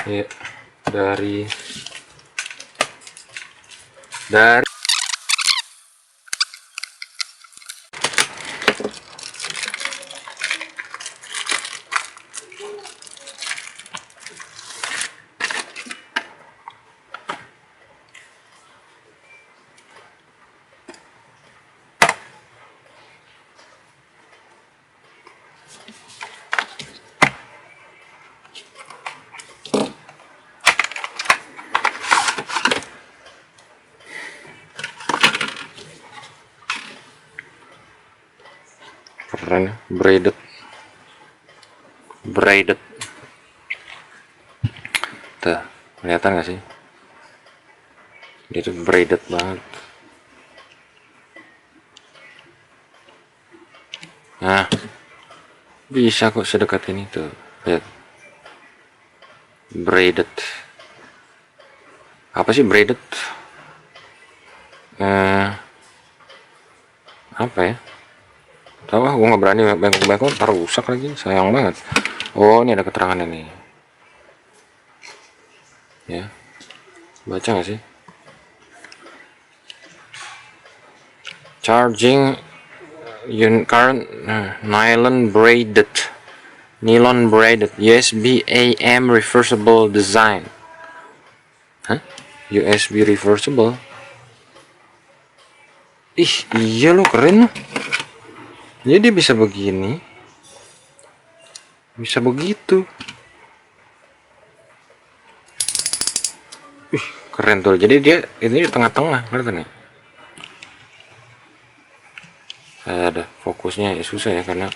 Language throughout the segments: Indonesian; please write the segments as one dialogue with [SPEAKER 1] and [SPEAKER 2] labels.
[SPEAKER 1] Ya, dari keren, braided tuh, kelihatan nggak sih? Dia tuh braided banget. Nah, bisa kok sedekat ini tuh, lihat. Braided. Apa sih braided? Apa ya? Tahu ah, gue nggak berani bengkok-bengkok, ntar rusak lagi, sayang banget. Oh, ini ada keterangan ini. Ya, baca nggak sih? Charging current nylon braided USB AM reversible design. Hah? USB reversible? Ih, iya lo, keren. Jadi dia bisa begini, bisa begitu. Ih, keren tuh. Jadi dia ini di tengah-tengah, kelihatan ya? Ada fokusnya ya, susah ya karena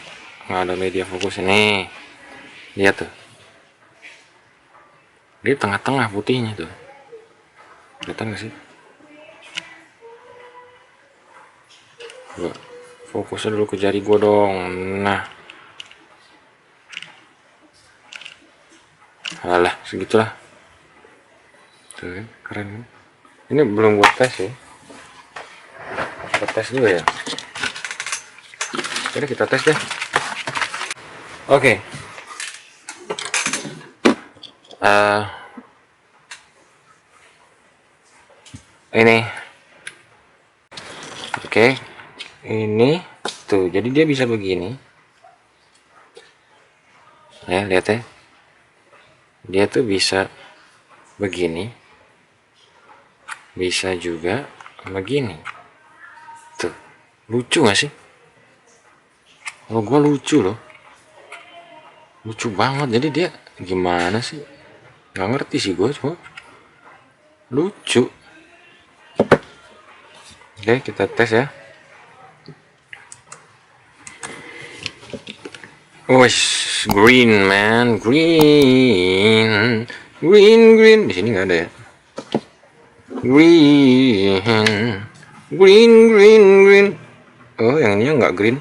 [SPEAKER 1] nggak ada media fokus ini. Lihat tuh, dia tengah-tengah putihnya tuh, kelihatan nggak sih? Coba fokusnya dulu ke jari gua dong. Nah, alah segitulah tuh, keren kan? Ini belum buat tes ya, kita tes juga ya. Jadi kita tes deh. Oke. Ini oke, ini tuh, jadi dia bisa begini ya, lihat ya, dia tuh bisa begini, bisa juga begini tuh. Lucu gak sih? Kalau gua lucu loh, lucu banget. Jadi dia gimana sih, nggak ngerti sih gue, cuma lucu. Oke, kita tes ya. Wish, green man, green. Di sini nggak ada ya. Green. Oh, yang ini nggak green.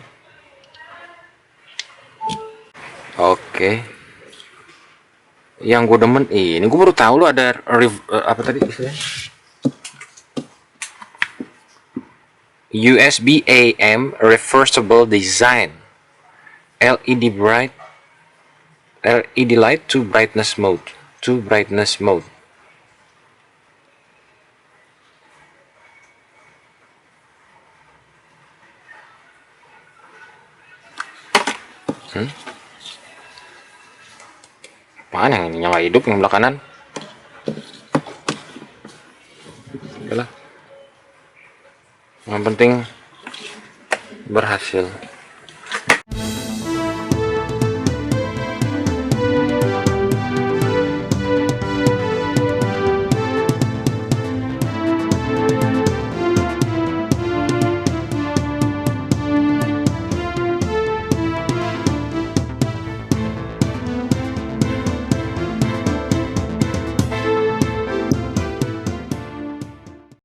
[SPEAKER 1] Oke. Yang gue demen ini, gue baru tahu lo ada apa tadi istilahnya? USB AM reversible design. LED light to brightness mode. Apaan yang ini nyala hidup, yang belah kanan? Yalah. Yang penting berhasil.